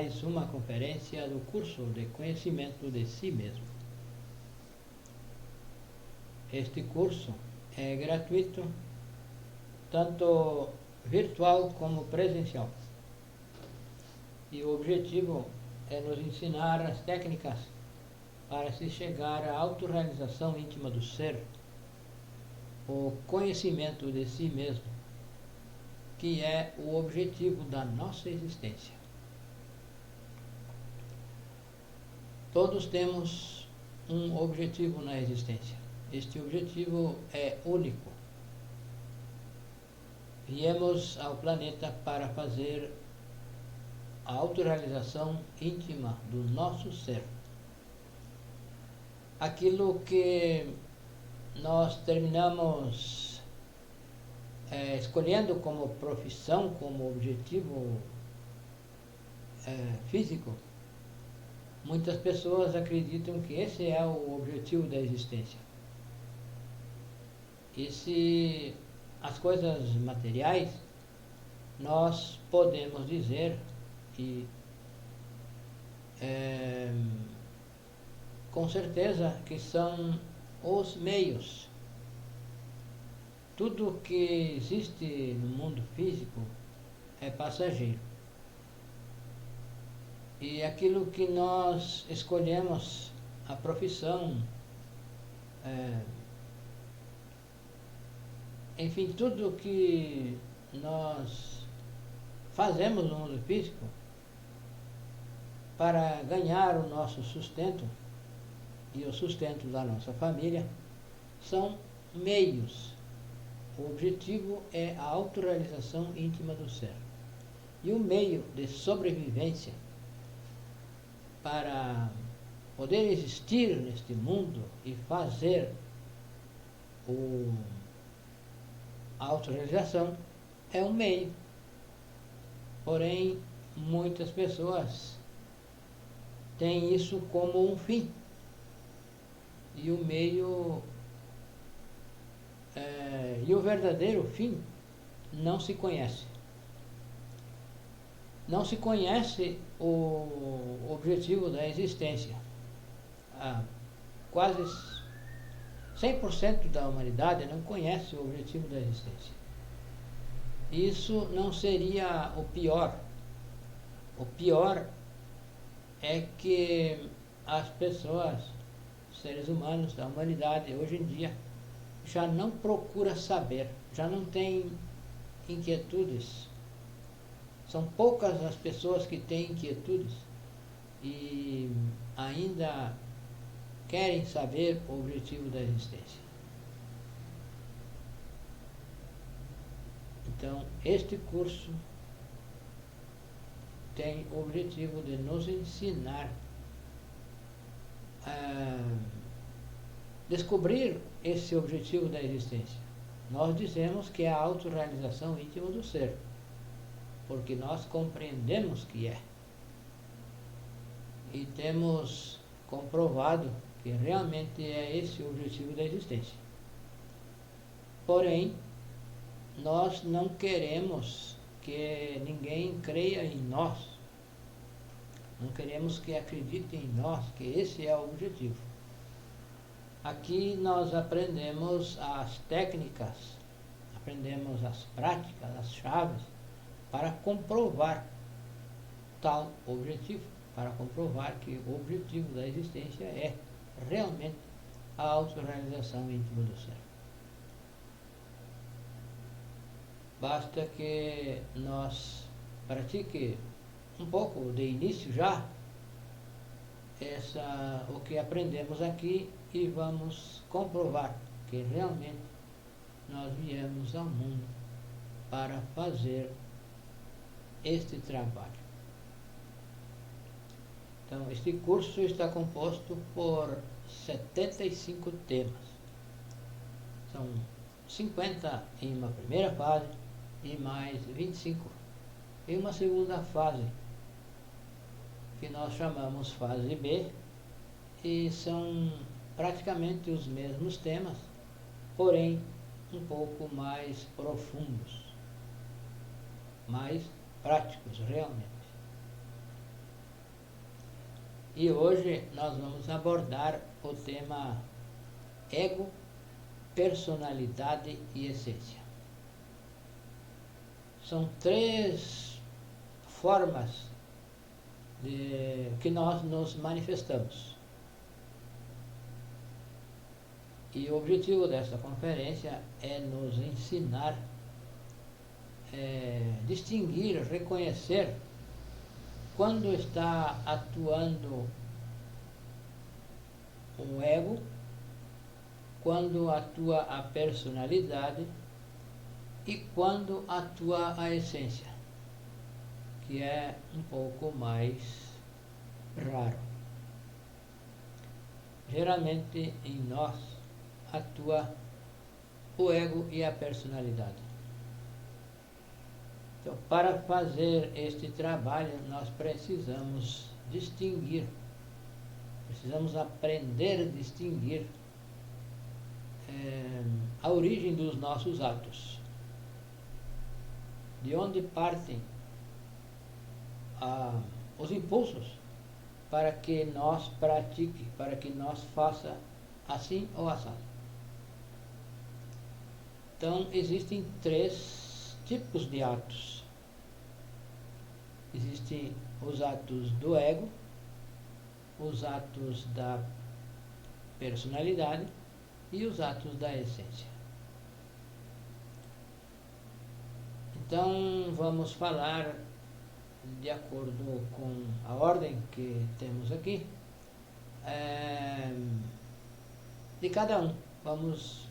mais uma conferência do curso de conhecimento de si mesmo. Este curso é gratuito, tanto virtual como presencial. E o objetivo é nos ensinar as técnicas para se chegar à autorrealização íntima do ser, o conhecimento de si mesmo, que é o objetivo da nossa existência. Todos temos um objetivo na existência. Este objetivo é único. Viemos ao planeta para fazer a autorrealização íntima do nosso ser. Aquilo que nós terminamos escolhendo como profissão, como objetivo físico, muitas pessoas acreditam que esse é o objetivo da existência. E se as coisas materiais, nós podemos dizer que com certeza que são os meios. Tudo que existe no mundo físico é passageiro. E aquilo que nós escolhemos, a profissão, enfim, tudo que nós fazemos no mundo físico para ganhar o nosso sustento e o sustento da nossa família, são meios. O objetivo é a autorrealização íntima do ser. E o meio de sobrevivência para poder existir neste mundo e fazer a autorrealização é um meio. Porém, muitas pessoas têm isso como um fim. E o meio e o verdadeiro fim não se conhece. Não se conhece o objetivo da existência. Quase 100% da humanidade não conhece o objetivo da existência. Isso não seria o pior. O pior é que as pessoas, seres humanos da humanidade, hoje em dia, já não procura saber, já não tem inquietudes. São poucas as pessoas que têm inquietudes e ainda querem saber o objetivo da existência. Então, este curso tem o objetivo de nos ensinar a descobrir esse objetivo da existência. Nós dizemos que é a autorrealização íntima do ser, porque nós compreendemos que é. E temos comprovado que realmente é esse o objetivo da existência. Porém, nós não queremos que ninguém creia em nós. Não queremos que acredite em nós, que esse é o objetivo. Aqui nós aprendemos as técnicas, aprendemos as práticas, as chaves, para comprovar tal objetivo, para comprovar que o objetivo da existência é realmente a autorrealização íntima do ser. Basta que nós pratique um pouco de início já o que aprendemos aqui e vamos comprovar que realmente nós viemos ao mundo para fazer este trabalho. Então, este curso está composto por 75 temas. São 50 em uma primeira fase e mais 25 em uma segunda fase, que nós chamamos fase B, e são praticamente os mesmos temas, porém um pouco mais profundos, mais práticos realmente. E hoje nós vamos abordar o tema ego, personalidade e essência. São três formas que nós nos manifestamos. E o objetivo desta conferência é nos ensinar, distinguir, reconhecer quando está atuando o ego, quando atua a personalidade e quando atua a essência, que é um pouco mais raro. Geralmente em nós atua o ego e a personalidade. Então, para fazer este trabalho, nós precisamos distinguir, precisamos aprender a distinguir a origem dos nossos atos. De onde partem os impulsos para que nós pratique, para que nós faça assim ou assado. Então, existem três tipos de atos. Existem os atos do ego, os atos da personalidade e os atos da essência. Então, vamos falar de acordo com a ordem que temos aqui, de cada um. Vamos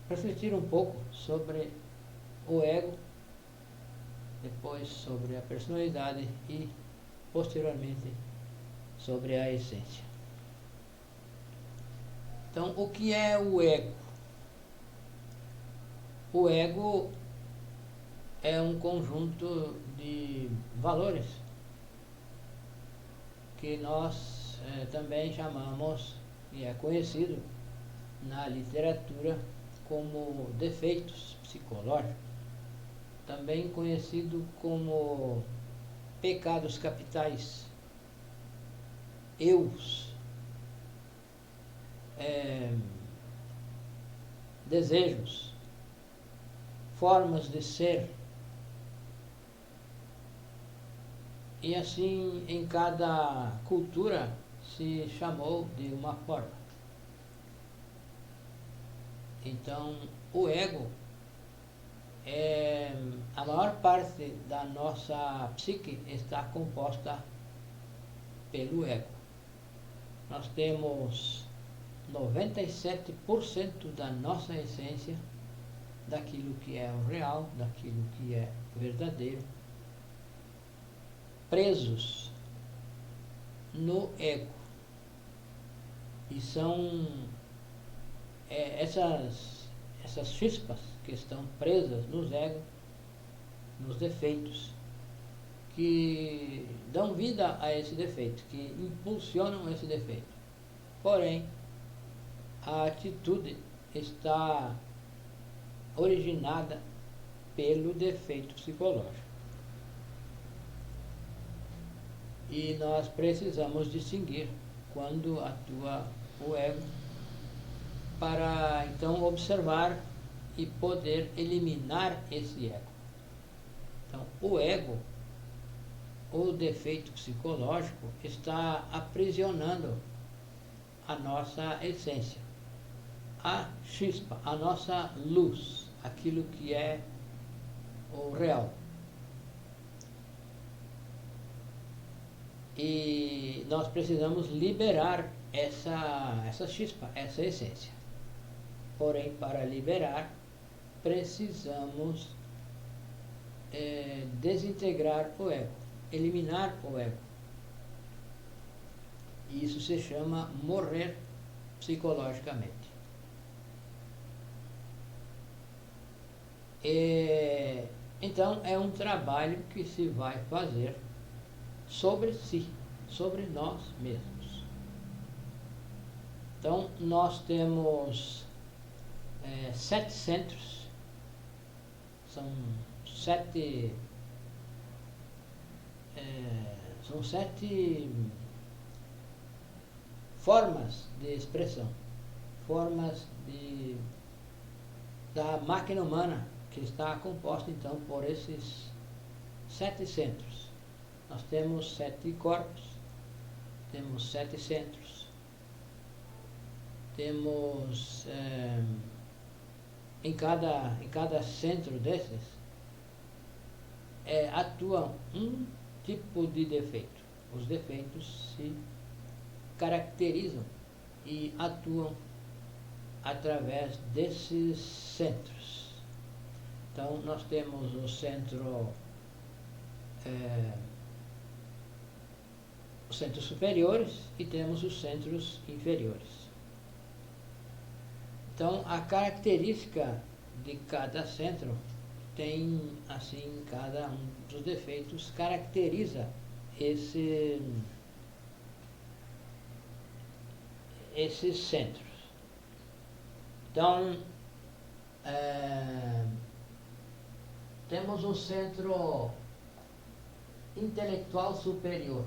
refletir um pouco sobre o ego, depois sobre a personalidade e, posteriormente, sobre a essência. Então, o que é o ego? O ego é um conjunto de valores que nós também chamamos, e é conhecido na literatura como defeitos psicológicos, também conhecido como pecados capitais, eus, desejos, formas de ser. E assim, em cada cultura se chamou de uma forma. Então, o ego a maior parte da nossa psique está composta pelo ego. Nós temos 97% da nossa essência, daquilo que é o real, daquilo que é verdadeiro, presos no ego. E são essas chispas que estão presas nos egos, nos defeitos, que dão vida a esse defeito, que impulsionam esse defeito. Porém, a atitude está originada pelo defeito psicológico. E nós precisamos distinguir quando atua o ego, para então observar e poder eliminar esse ego. Então, o ego, o defeito psicológico, está aprisionando a nossa essência, a chispa, a nossa luz, aquilo que é o real. E nós precisamos liberar essa chispa, essa essência. Porém, para liberar, precisamos desintegrar o ego, eliminar o ego. E isso se chama morrer psicologicamente. Então, é um trabalho que se vai fazer sobre si, sobre nós mesmos. Então, nós temos 7 centros, são 7 São 7 formas de expressão, formas da máquina humana, que está composta então por esses 7 centros. Nós temos 7 corpos, temos 7 centros, temos em cada centro desses atua um tipo de defeito. Os defeitos se caracterizam e atuam através desses centros. Então nós temos o centro os centros superiores e temos os centros inferiores. Então a característica de cada centro tem, assim, cada um dos defeitos caracteriza esses centros. Então, temos um centro intelectual superior,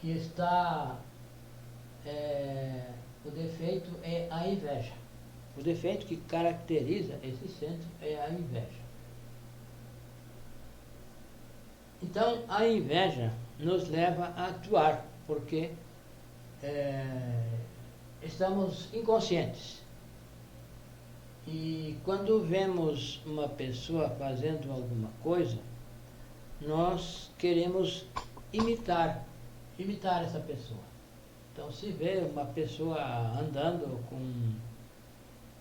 que está, o defeito é a inveja. O defeito que caracteriza esse centro é a inveja. Então, a inveja nos leva a atuar, porque estamos inconscientes. E quando vemos uma pessoa fazendo alguma coisa, nós queremos imitar essa pessoa. Então, se vê uma pessoa andando com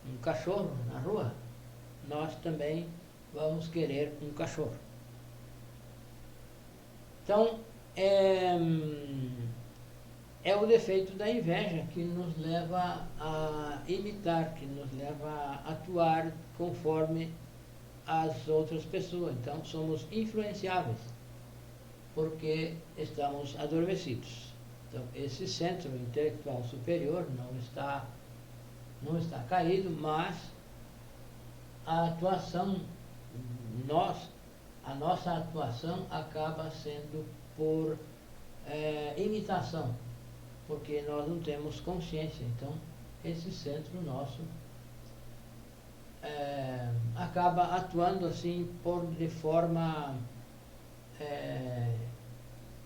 um cachorro na rua, nós também vamos querer um cachorro. Então, é o defeito da inveja que nos leva a imitar, que nos leva a atuar conforme as outras pessoas. Então, somos influenciáveis, porque estamos adormecidos. Então, esse centro intelectual superior não está caído, mas a nossa atuação acaba sendo por imitação, porque nós não temos consciência. Então, esse centro nosso acaba atuando assim de forma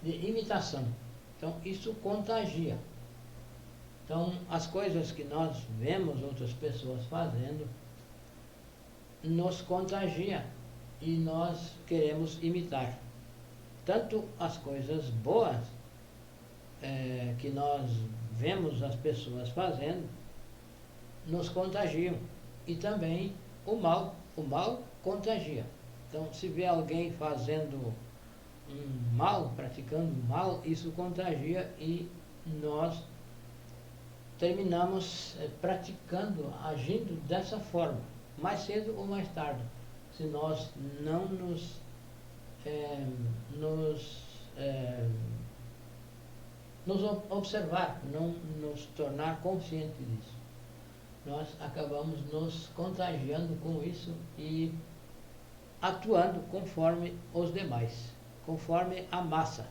de imitação. Então, isso contagia. Então, as coisas que nós vemos outras pessoas fazendo nos contagia e nós queremos imitar. Tanto as coisas boas que nós vemos as pessoas fazendo nos contagiam, e também o mal contagia. Então, se vê alguém fazendo um mal, praticando mal, isso contagia e nós terminamos praticando, agindo dessa forma, mais cedo ou mais tarde, se nós não nos observar, não nos tornar conscientes disso. Nós acabamos nos contagiando com isso e atuando conforme os demais, conforme a massa.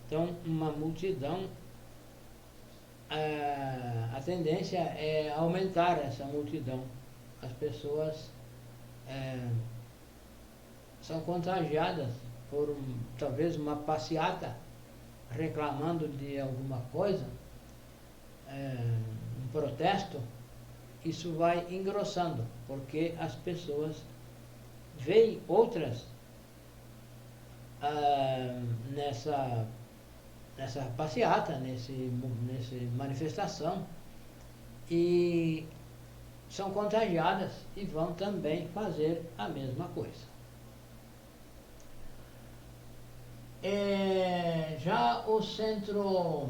Então, uma multidão, a tendência é aumentar essa multidão. As pessoas são contagiadas por talvez uma passeata reclamando de alguma coisa, um protesto. Isso vai engrossando, porque as pessoas veem outras nessa passeata, nessa manifestação, e são contagiadas e vão também fazer a mesma coisa. Já o centro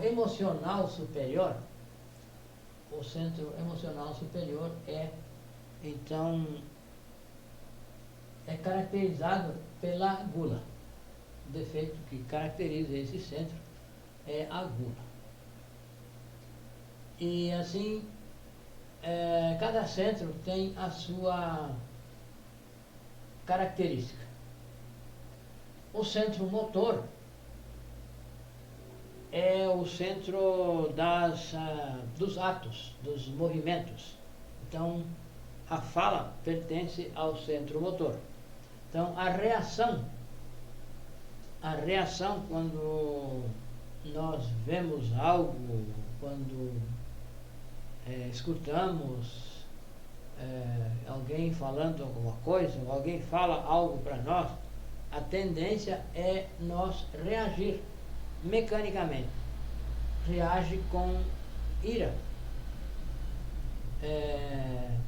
emocional superior, então, é caracterizado pela gula. O defeito que caracteriza esse centro é a gula. E assim, cada centro tem a sua característica. O centro motor é o centro dos atos, dos movimentos. Então, a fala pertence ao centro motor. Então, a reação quando nós vemos algo, quando escutamos alguém falando alguma coisa, ou alguém fala algo para nós, a tendência é nós reagir mecanicamente. Reage com ira,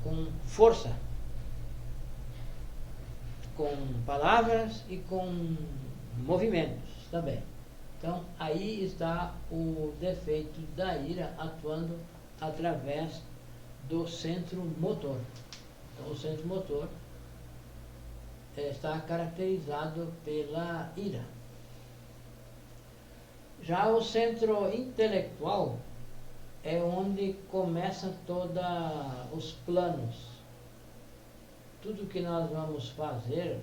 com força, com palavras e com movimentos também. Então, aí está o defeito da ira atuando através do centro motor. Então, o centro motor está caracterizado pela ira. Já o centro intelectual é onde começam todos os planos. Tudo que nós vamos fazer,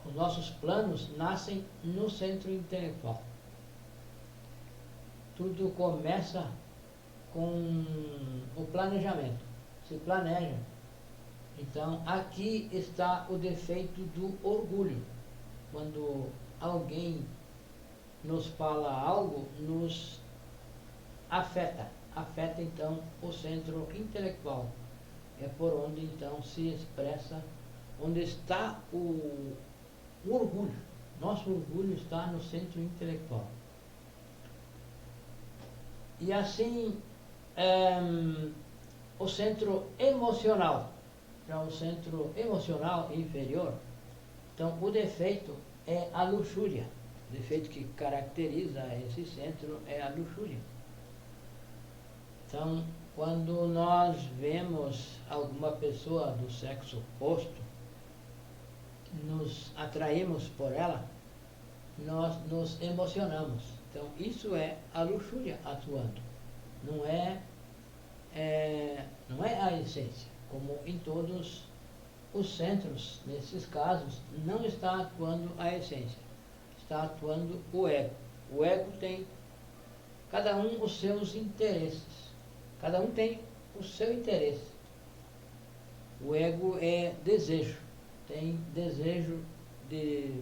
os nossos planos nascem no centro intelectual. Tudo começa com o planejamento. Se planeja. Então, aqui está o defeito do orgulho. Quando alguém nos fala algo, nos afeta. Afeta, então, o centro intelectual. É por onde, então, se expressa, onde está o orgulho. Nosso orgulho está no centro intelectual. E assim, o centro emocional, já o centro emocional inferior, então o defeito é a luxúria. O defeito que caracteriza esse centro é a luxúria. Então, quando nós vemos alguma pessoa do sexo oposto, nos atraímos por ela, nós nos emocionamos. Então, isso é a luxúria atuando. Não é a essência. Como em todos os centros, nesses casos, não está atuando a essência. Está atuando o ego. O ego tem, cada um, os seus interesses. Cada um tem o seu interesse. O ego é desejo. Tem desejo de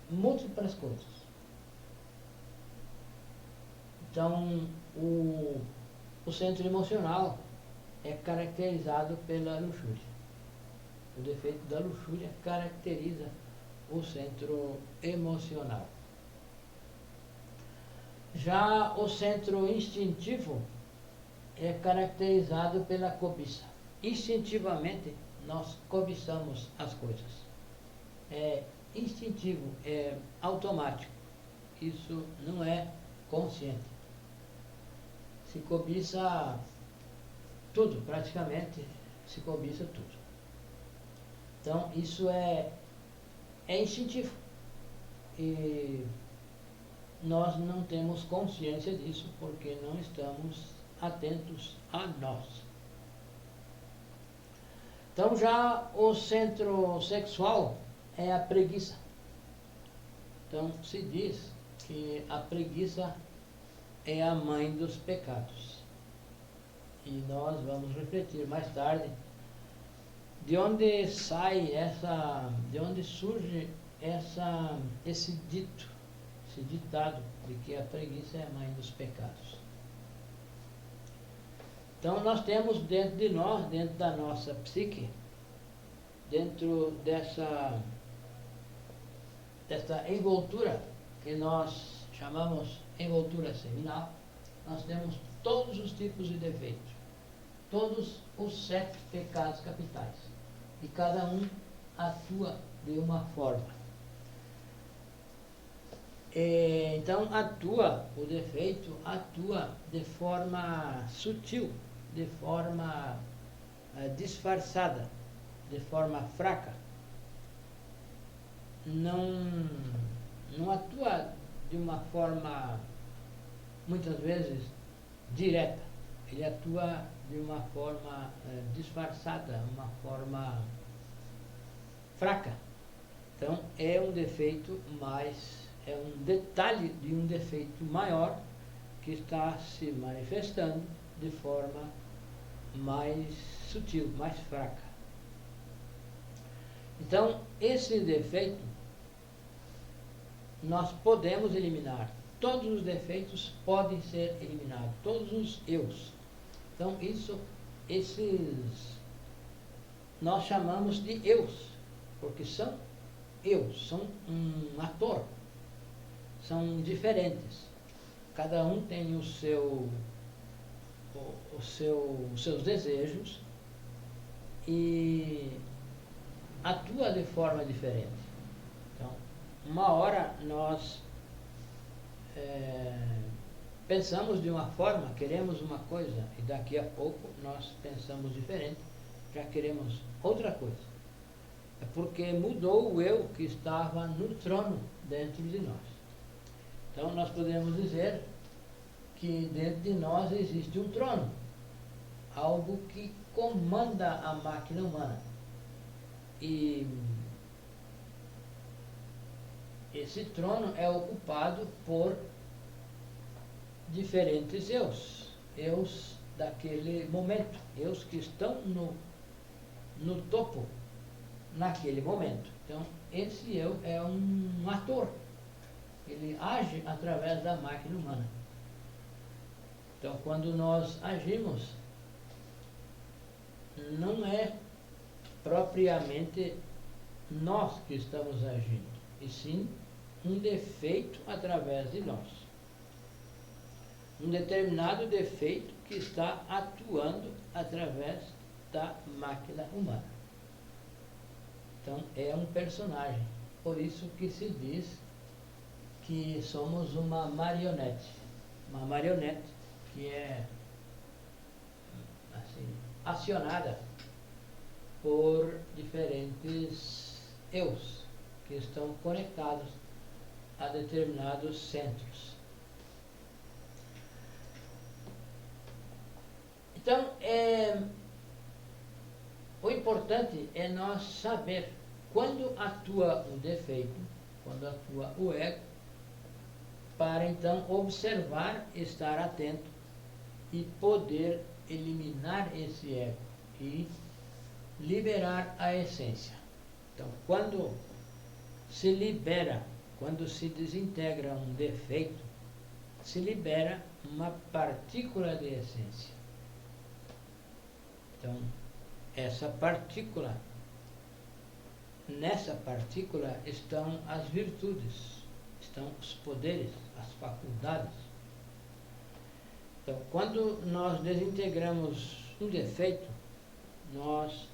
múltiplas coisas. Então, o centro emocional é caracterizado pela luxúria. O defeito da luxúria caracteriza o centro emocional. Já o centro instintivo é caracterizado pela cobiça. Instintivamente, nós cobiçamos as coisas. É instintivo, é automático. Isso não é consciente. Se cobiça tudo, praticamente se cobiça tudo. Então, isso é instintivo. E nós não temos consciência disso porque não estamos atentos a nós. Então, já o centro sexual é a preguiça. Então, se diz que a preguiça é a mãe dos pecados. E nós vamos refletir mais tarde de onde surge esse ditado de que a preguiça é a mãe dos pecados. Então nós temos dentro de nós, dentro da nossa psique, dentro dessa envoltura que nós chamamos envoltura seminal, nós temos todos os tipos de defeitos, todos os 7 pecados capitais, e cada um atua de uma forma. Então o defeito atua de forma sutil, de forma disfarçada, de forma fraca. Não atua de uma forma, muitas vezes, direta. Ele atua de uma forma disfarçada, uma forma fraca. Então, é um defeito é um detalhe de um defeito maior que está se manifestando de forma mais sutil, mais fraca. Então, esse defeito nós podemos eliminar. Todos os defeitos podem ser eliminados, todos os eus. Então, esses nós chamamos de eus, porque são eus, são um ator, são diferentes. Cada um tem os seus desejos e atua de forma diferente. Então, uma hora nós pensamos de uma forma, queremos uma coisa, e daqui a pouco nós pensamos diferente, já queremos outra coisa. É porque mudou o eu que estava no trono dentro de nós. Então nós podemos dizer que dentro de nós existe um trono, algo que comanda a máquina humana. E esse trono é ocupado por diferentes eus daquele momento, eus que estão no topo naquele momento. Então, esse eu é um ator, ele age através da máquina humana. Então, quando nós agimos, não é propriamente nós que estamos agindo, e sim um defeito através de nós. Um determinado defeito que está atuando através da máquina humana. Então, é um personagem. Por isso que se diz que somos uma marionete. Uma marionete que é assim, acionada por diferentes eus que estão conectados a determinados centros. Então, o importante é nós saber quando atua o defeito, quando atua o ego, para então observar, estar atento e poder eliminar esse ego e liberar a essência. Então, quando se libera, quando se desintegra um defeito, se libera uma partícula de essência. Então, nessa partícula estão as virtudes, estão os poderes, as faculdades. Então, quando nós desintegramos um defeito, nós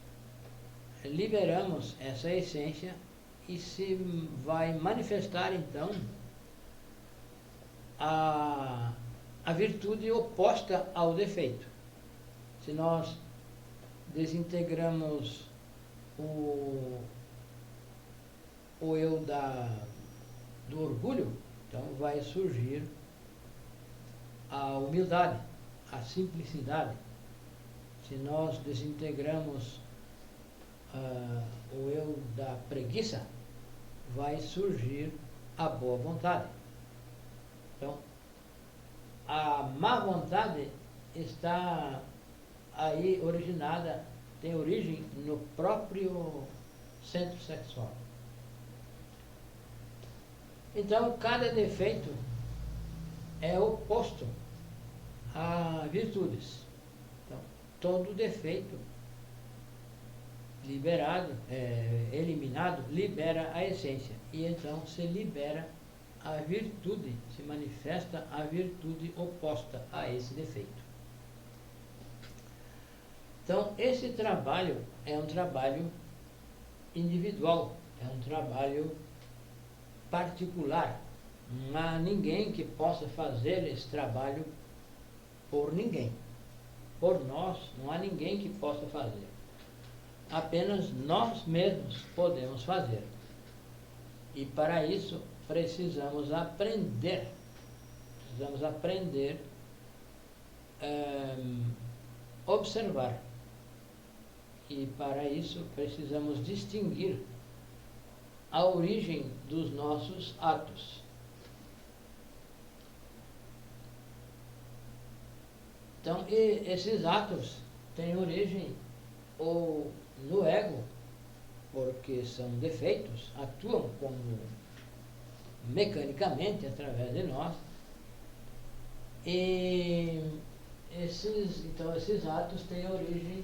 liberamos essa essência e se vai manifestar então a virtude oposta ao defeito. Se nós desintegramos o eu do orgulho, então vai surgir a humildade, a simplicidade. Se nós desintegramos o eu da preguiça, vai surgir a boa vontade. Então, a má vontade está aí originada, tem origem no próprio centro sexual. Então, cada defeito é oposto a virtudes. Então, todo defeito eliminado, libera a essência. E então se libera a virtude, se manifesta a virtude oposta a esse defeito. Então, esse trabalho é um trabalho individual, é um trabalho particular. Não há ninguém que possa fazer esse trabalho por ninguém. Por nós, não há ninguém que possa fazer. Apenas nós mesmos podemos fazer. E para isso precisamos aprender. observar. E para isso precisamos distinguir a origem dos nossos atos. Então, esses atos têm origem ou no ego, porque são defeitos, atuam como mecanicamente através de nós, e esses atos têm origem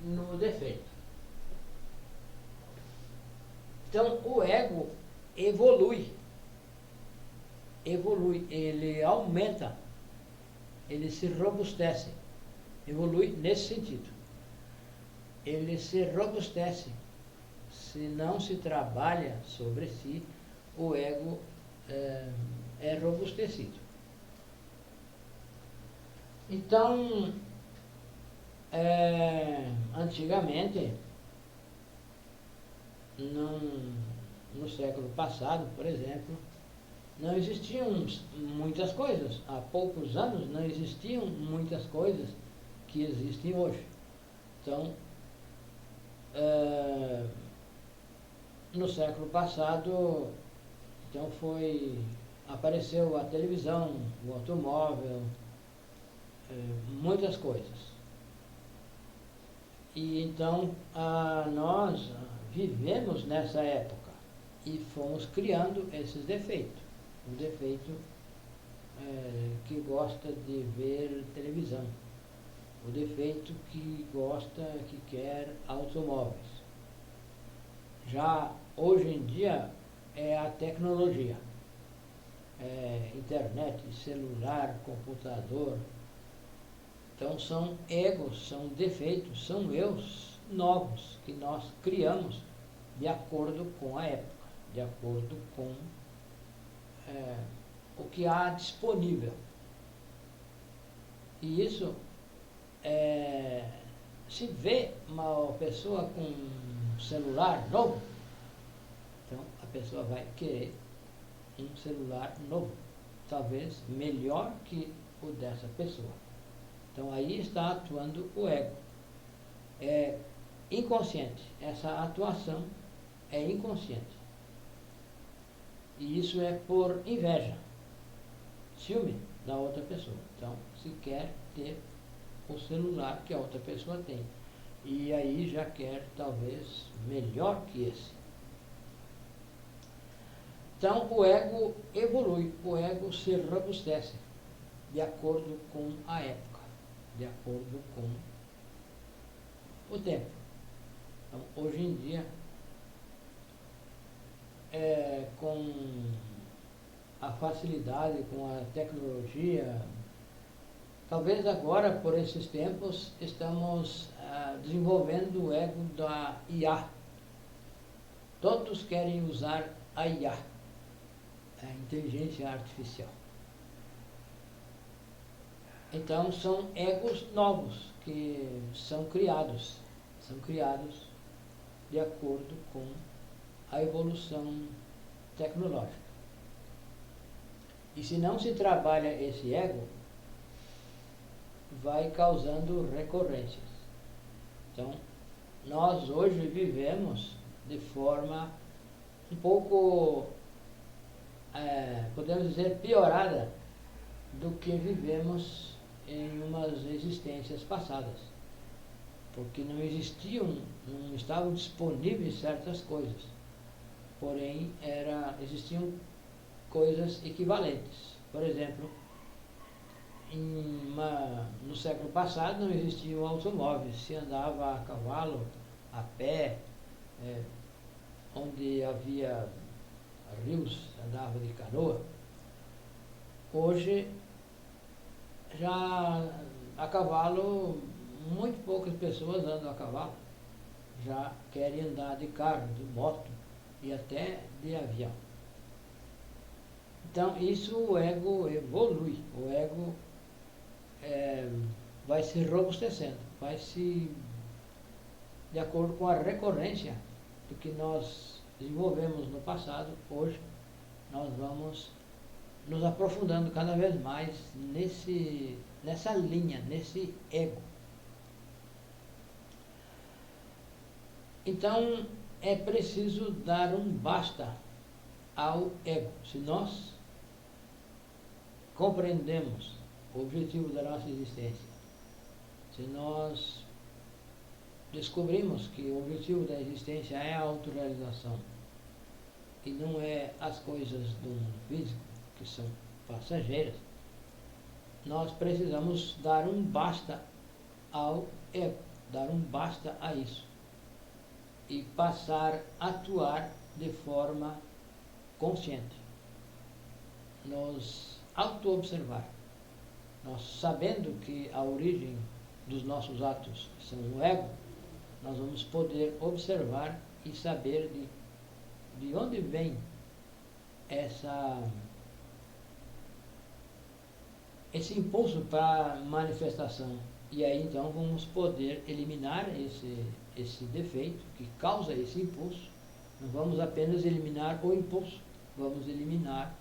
no defeito. Então, o ego evolui, ele aumenta, ele se robustece, evolui nesse sentido. Ele se robustece. Se não se trabalha sobre si, o ego é robustecido. Então, antigamente, no século passado, por exemplo, não existiam muitas coisas. Há poucos anos não existiam muitas coisas que existem hoje. Então, no século passado, então apareceu a televisão, o automóvel, muitas coisas. E então nós vivemos nessa época e fomos criando esses defeitos. O defeito que gosta de ver televisão, o defeito que quer automóveis. Já hoje em dia é a tecnologia, internet, celular, computador. Então são egos, são defeitos, são eus novos que nós criamos de acordo com a época, de acordo com o que há disponível. E isso, se vê uma pessoa com um celular novo, então a pessoa vai querer um celular novo, talvez melhor que o dessa pessoa. Então aí está atuando o ego. É inconsciente. Essa atuação é inconsciente. E isso é por inveja, ciúme da outra pessoa. Então se quer ter o celular que a outra pessoa tem. E aí já quer talvez melhor que esse. Então o ego evolui, o ego se robustece de acordo com a época, de acordo com o tempo. Então, hoje em dia, com a facilidade, com a tecnologia, talvez agora, por esses tempos, estamos desenvolvendo o ego da IA. Todos querem usar a IA, a inteligência artificial. Então, são egos novos que são criados de acordo com a evolução tecnológica. E se não se trabalha esse ego, vai causando recorrências. Então, nós hoje vivemos de forma um pouco, podemos dizer, piorada do que vivemos em umas existências passadas, porque não estavam disponíveis certas coisas, porém existiam coisas equivalentes. Por exemplo, no século passado não existiam automóveis, se andava a cavalo, a pé, onde havia rios, andava de canoa. Hoje, já a cavalo, muito poucas pessoas andam a cavalo, já querem andar de carro, de moto e até de avião. Então, isso o ego evolui, o ego vai se robustecendo, de acordo com a recorrência do que nós desenvolvemos no passado. Hoje nós vamos nos aprofundando cada vez mais nessa linha, nesse ego. Então, é preciso dar um basta ao ego. Se nós compreendemos o objetivo da nossa existência, se nós descobrimos que o objetivo da existência é a autorrealização e não é as coisas do mundo físico, que são passageiras, nós precisamos dar um basta ao ego, dar um basta a isso e passar a atuar de forma consciente, nos auto-observar. Nós, sabendo que a origem dos nossos atos são o ego, nós vamos poder observar e saber de onde vem esse impulso para manifestação. E aí então vamos poder eliminar esse defeito que causa esse impulso. Não vamos apenas eliminar o impulso, vamos eliminar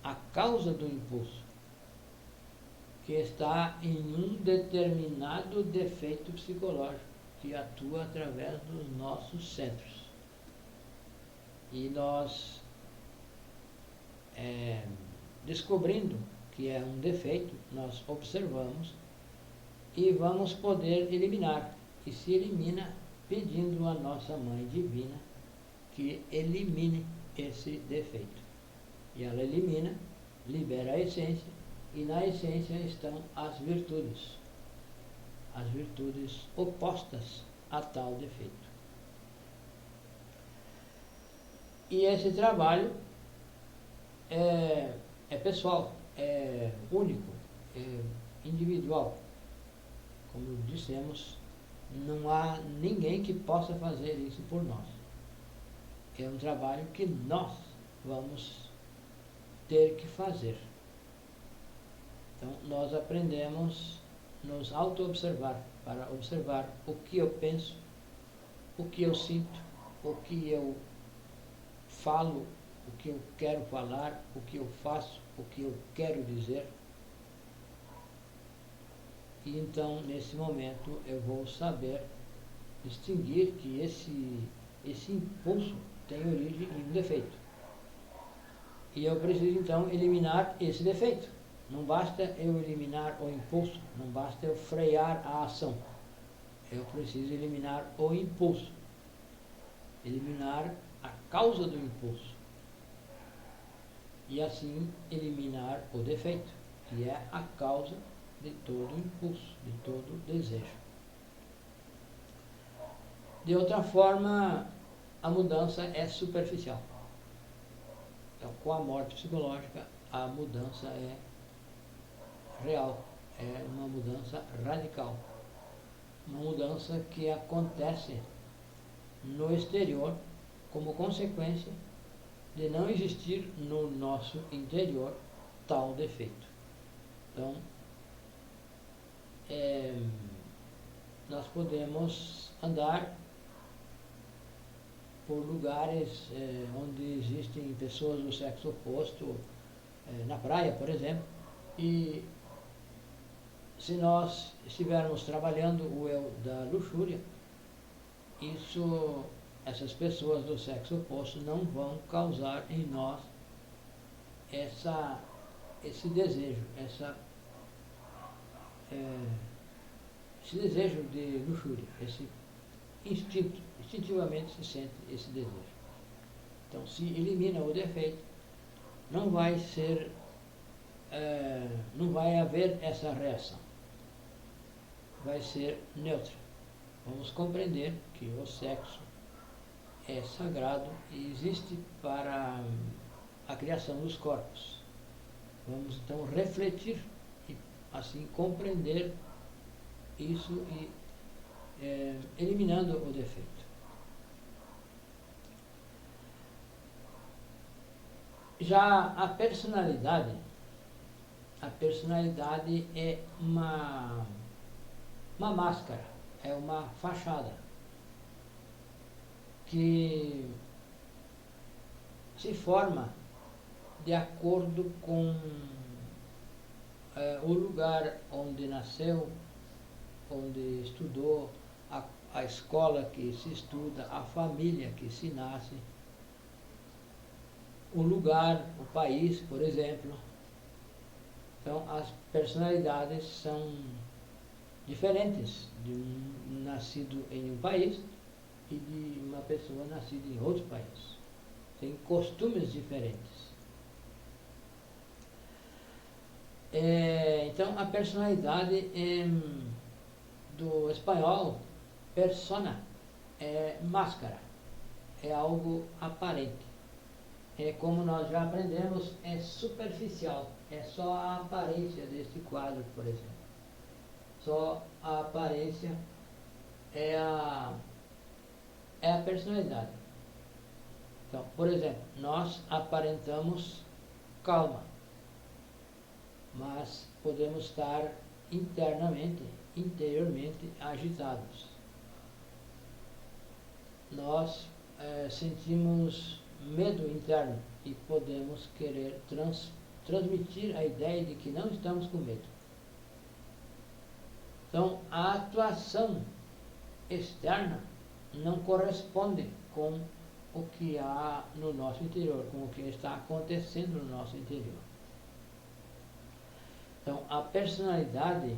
a causa do impulso, que está em um determinado defeito psicológico que atua através dos nossos centros. E nós, descobrindo que é um defeito, nós observamos e vamos poder eliminar. E se elimina pedindo à nossa Mãe Divina que elimine esse defeito. E ela elimina, libera a essência, e na essência estão as virtudes opostas a tal defeito. E esse trabalho é pessoal, é único, é individual. Como dissemos, não há ninguém que possa fazer isso por nós. É um trabalho que nós vamos ter que fazer. Então, nós aprendemos nos auto-observar, para observar o que eu penso, o que eu sinto, o que eu falo, o que eu quero falar, o que eu faço, o que eu quero dizer. E então, nesse momento, eu vou saber distinguir que esse impulso tem origem em um defeito. E eu preciso, então, eliminar esse defeito. Não basta eu eliminar o impulso, não basta eu frear a ação. Eu preciso eliminar o impulso, eliminar a causa do impulso. E assim eliminar o defeito, que é a causa de todo impulso, de todo desejo. De outra forma, a mudança é superficial. Então, com a morte psicológica, a mudança é real, é uma mudança radical. Uma mudança que acontece no exterior como consequência de não existir no nosso interior tal defeito. Então, nós podemos andar por lugares onde existem pessoas do sexo oposto, na praia, por exemplo, e se nós estivermos trabalhando o eu da luxúria, essas pessoas do sexo oposto não vão causar em nós esse desejo, esse desejo de luxúria, esse instintivamente se sente esse desejo. Então, se elimina o defeito, não vai haver essa reação. Vai ser neutra. Vamos compreender que o sexo é sagrado e existe para a criação dos corpos. Vamos então refletir e assim compreender isso e eliminando o defeito. Já a personalidade é uma máscara, é uma fachada que se forma de acordo com o lugar onde nasceu, onde estudou, a escola que se estuda, a família que se nasce, o lugar, o país, por exemplo. Então, as personalidades são diferentes de um nascido em um país e de uma pessoa nascida em outro país. Tem costumes diferentes. Então, a personalidade do espanhol, persona, é máscara, é algo aparente. Como nós já aprendemos, é superficial, é só a aparência deste quadro, por exemplo. Só a aparência é a personalidade. Então, por exemplo, nós aparentamos calma, mas podemos estar interiormente agitados. Nós sentimos medo interno e podemos querer transmitir a ideia de que não estamos com medo. Então, a atuação externa não corresponde com o que há no nosso interior, com o que está acontecendo no nosso interior. Então, a personalidade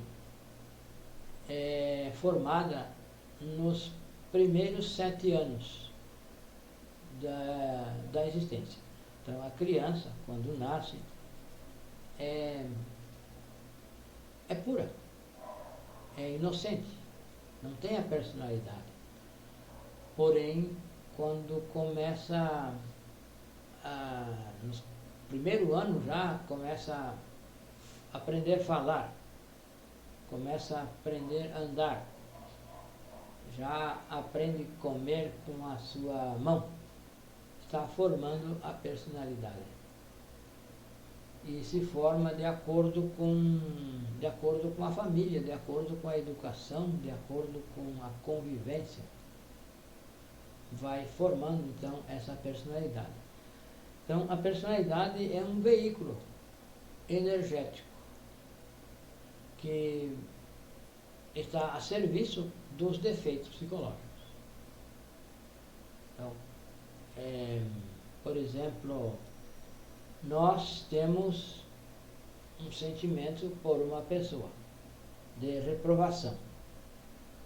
é formada nos primeiros 7 anos da existência. Então, a criança, quando nasce, é pura, é inocente, não tem a personalidade. Porém, quando começa no primeiro ano já começa a aprender a falar, começa a aprender a andar, já aprende a comer com a sua mão, está formando a personalidade. E se forma de acordo com a família, de acordo com a educação, de acordo com a convivência. Vai formando, então, essa personalidade. Então, a personalidade é um veículo energético que está a serviço dos defeitos psicológicos. Então, por exemplo, nós temos um sentimento por uma pessoa de reprovação,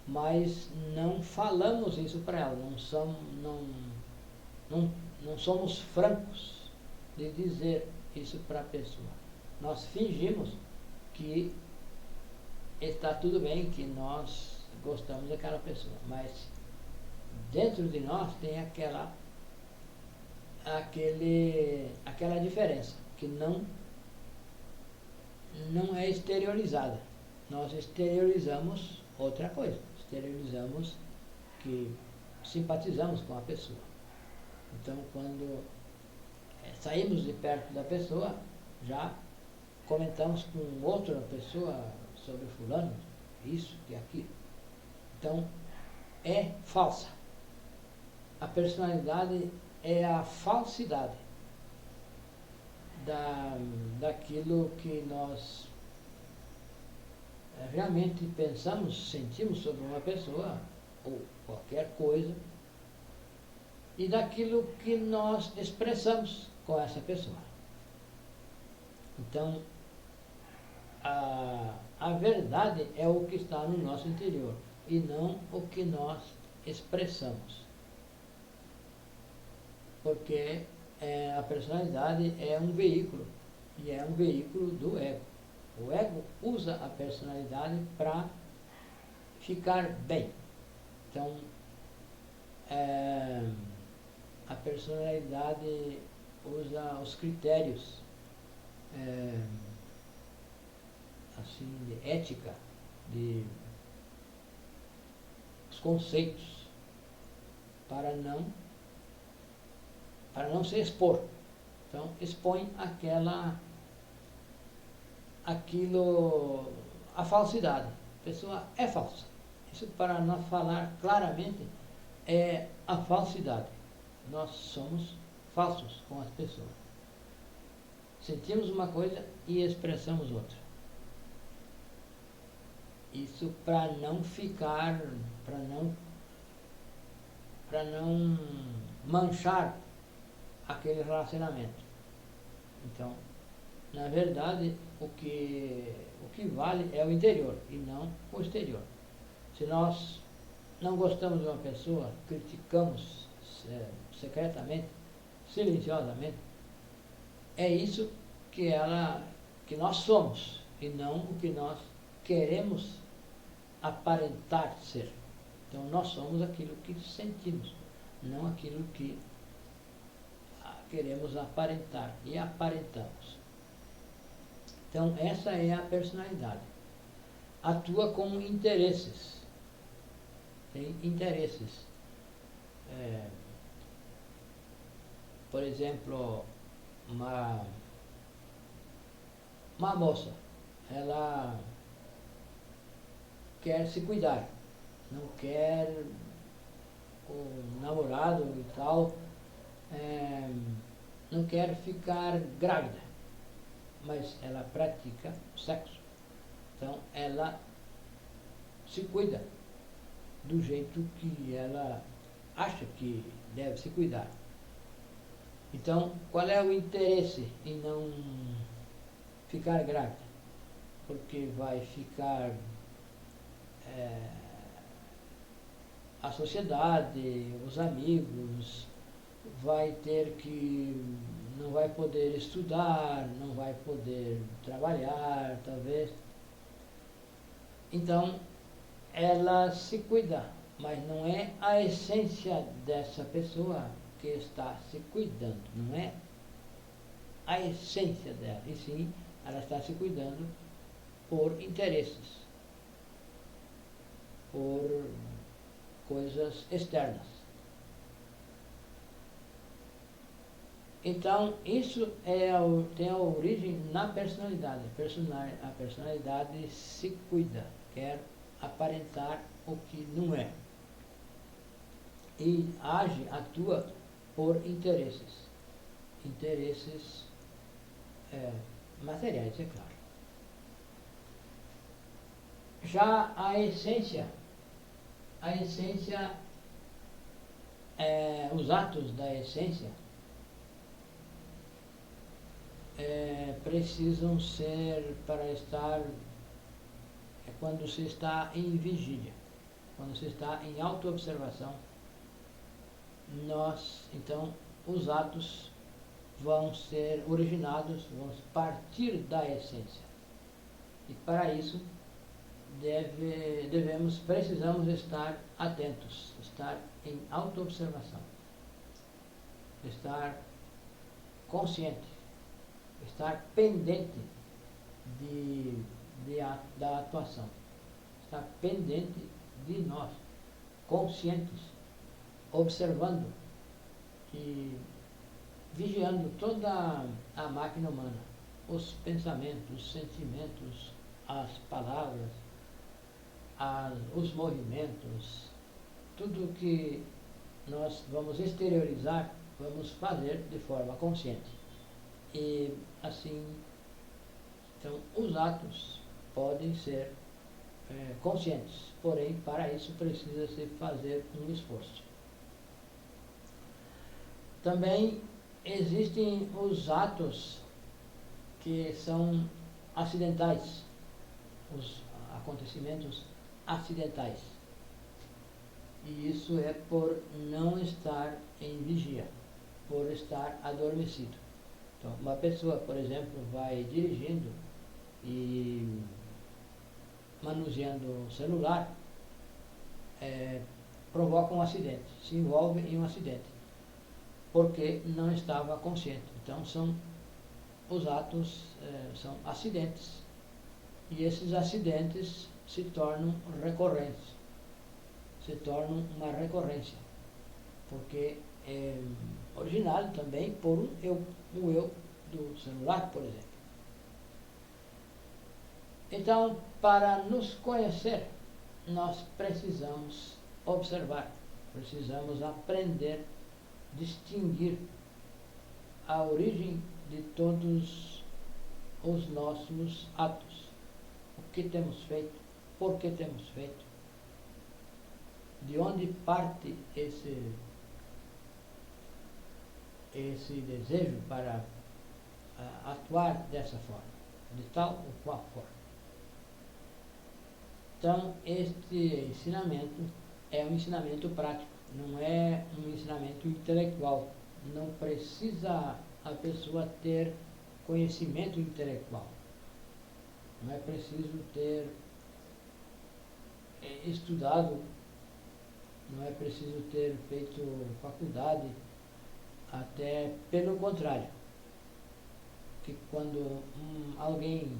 mas não falamos isso para ela, não somos francos de dizer isso para a pessoa. Nós fingimos que está tudo bem, que nós gostamos daquela pessoa, mas dentro de nós tem aquela diferença que não é exteriorizada. Nós exteriorizamos outra coisa, exteriorizamos que simpatizamos com a pessoa. Então, quando saímos de perto da pessoa, já comentamos com outra pessoa sobre fulano, isso e aquilo. Então, é falsa. A personalidade é a falsidade daquilo que nós realmente pensamos, sentimos sobre uma pessoa ou qualquer coisa e daquilo que nós expressamos com essa pessoa. Então, a verdade é o que está no nosso interior e não o que nós expressamos. Porque a personalidade é um veículo, e é um veículo do ego. O ego usa a personalidade para ficar bem. Então, a personalidade usa os critérios assim, de ética, os conceitos, para não se expor. Então, expõe a falsidade. A pessoa é falsa. Isso, para nós falar claramente, é a falsidade. Nós somos falsos com as pessoas. Sentimos uma coisa e expressamos outra. Isso para não para não manchar aquele relacionamento. Então, na verdade, o que vale é o interior e não o exterior. Se nós não gostamos de uma pessoa, criticamos secretamente, silenciosamente, é isso que nós somos e não o que nós queremos aparentar ser. Então nós somos aquilo que sentimos, não aquilo que queremos aparentar e aparentamos. Então essa é a personalidade. Atua com interesses. Tem interesses. Por exemplo, uma moça, ela quer se cuidar, não quer o namorado e tal, não quer ficar grávida, mas ela pratica sexo. Então ela se cuida do jeito que ela acha que deve se cuidar. Então, qual é o interesse em não ficar grávida? Porque vai ficar a sociedade, os amigos, vai ter que, não vai poder estudar, não vai poder trabalhar, talvez. Então, ela se cuida, mas não é a essência dessa pessoa que está se cuidando, não é a essência dela, e sim, ela está se cuidando por interesses, por coisas externas. Então, isso tem a origem na personalidade. A personalidade se cuida, quer aparentar o que não é. E atua por interesses. Interesses materiais, é claro. Já a essência, os atos da essência precisam ser para estar quando se está em vigília, quando se está em autoobservação, então os atos vão ser originados, vão partir da essência. E para isso precisamos estar atentos, estar em autoobservação, estar consciente, estar pendente da atuação, estar pendente de nós, conscientes, observando e vigiando toda a máquina humana, os pensamentos, os sentimentos, as palavras, os movimentos, tudo que nós vamos exteriorizar, vamos fazer de forma consciente. E assim, então, os atos podem ser conscientes, porém, para isso precisa-se fazer um esforço. Também existem os atos que são acidentais, os acontecimentos acidentais. E isso é por não estar em vigia, por estar adormecido. Então, uma pessoa, por exemplo, vai dirigindo e manuseando o celular, provoca um acidente, se envolve em um acidente, porque não estava consciente. Então, os atos são acidentes. E esses acidentes se tornam recorrentes, se tornam uma recorrência, porque é originado também por um eu do celular, por exemplo. Então, para nos conhecer, nós precisamos observar, precisamos aprender, distinguir a origem de todos os nossos atos. O que temos feito, por que temos feito. de onde parte esse desejo para atuar dessa forma, de tal ou qual forma. Então, este ensinamento é um ensinamento prático, não é um ensinamento intelectual. Não precisa a pessoa ter conhecimento intelectual. Não é preciso ter estudado, não é preciso ter feito faculdade, até pelo contrário. Que quando alguém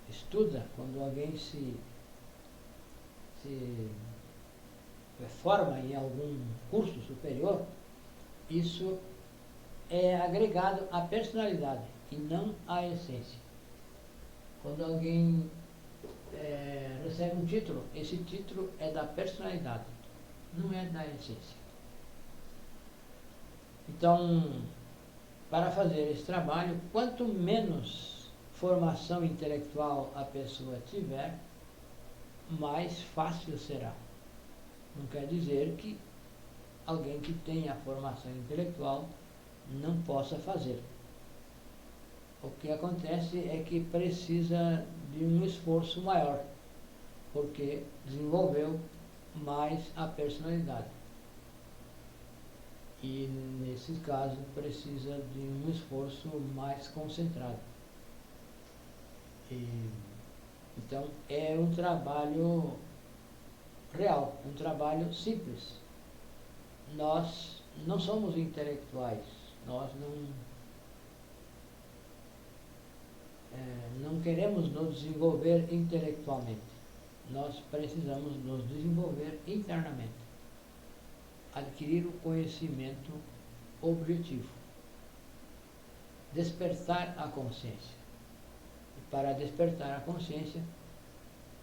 estuda, quando alguém se forma em algum curso superior, isso é agregado à personalidade e não à essência. Quando alguém recebe um título, esse título é da personalidade, não é da essência. Então, para fazer esse trabalho, quanto menos formação intelectual a pessoa tiver, mais fácil será. Não quer dizer que alguém que tenha formação intelectual não possa fazer. O que acontece é que precisa de um esforço maior, porque desenvolveu mais a personalidade. E, nesse caso, precisa de um esforço mais concentrado. Então, é um trabalho real, um trabalho simples. Nós não somos intelectuais, nós não queremos nos desenvolver intelectualmente. Nós precisamos nos desenvolver internamente, adquirir o conhecimento objetivo, despertar a consciência. E para despertar a consciência,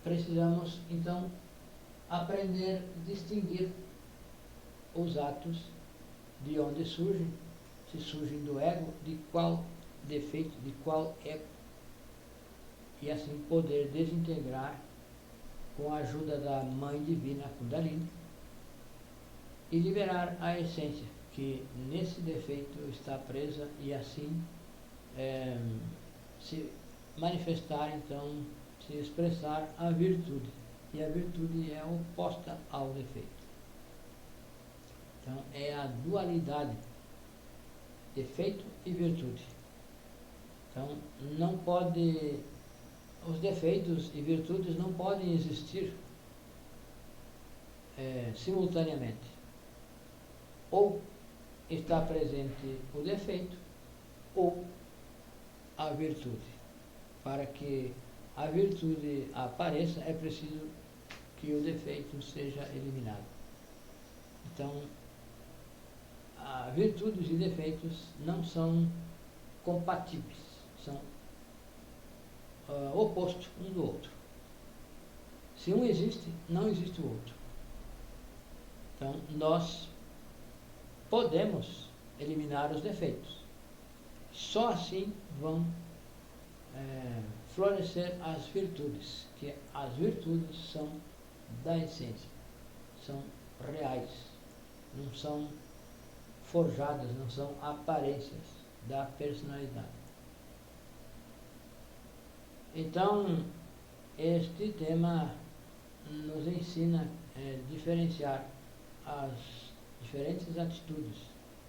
precisamos, então, aprender a distinguir os atos de onde surgem, se surgem do ego, de qual defeito, de qual ego, e assim poder desintegrar com a ajuda da Mãe Divina Kundalini e liberar a essência que nesse defeito está presa e assim se manifestar, então, se expressar a virtude. E a virtude é oposta ao defeito. Então, é a dualidade, defeito e virtude. Então, não pode, os defeitos e virtudes não podem existir simultaneamente. Ou está presente o defeito ou a virtude. Para que a virtude apareça, é preciso que o defeito seja eliminado. Então, virtudes e defeitos não são compatíveis, são opostos um do outro. Se um existe, não existe o outro. Então, nós podemos eliminar os defeitos. Só assim vão florescer as virtudes, que as virtudes são da essência, são reais, não são forjadas, não são aparências da personalidade. Então, este tema nos ensina a diferenciar as diferentes atitudes,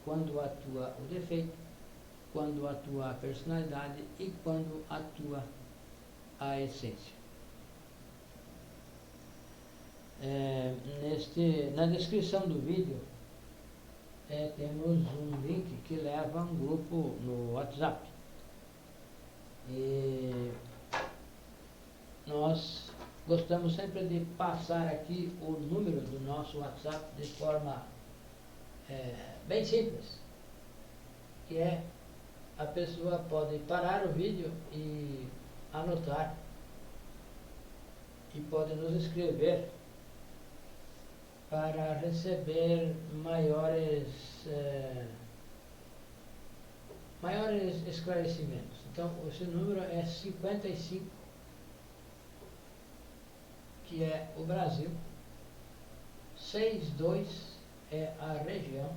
quando atua o defeito, quando atua a personalidade e quando atua a essência. Na descrição do vídeo temos um link que leva a um grupo no WhatsApp. E nós gostamos sempre de passar aqui o número do nosso WhatsApp de forma bem simples, que é a pessoa pode parar o vídeo e anotar e pode nos escrever para receber maiores esclarecimentos. Então, esse número é 55, que é o Brasil, 62 é a região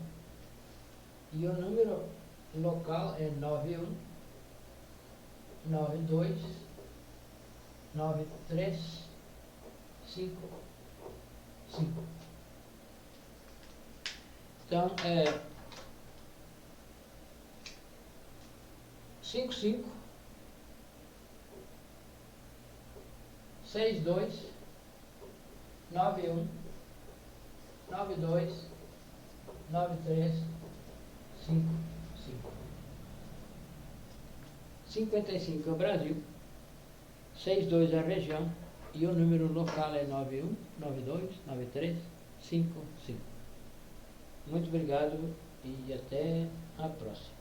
e o número local é 91 92 93 55. Então é 55 62 91 92 93 55. 55 é o Brasil, 62 é a região e o número local é 91 92 93 55. Muito obrigado e até a próxima.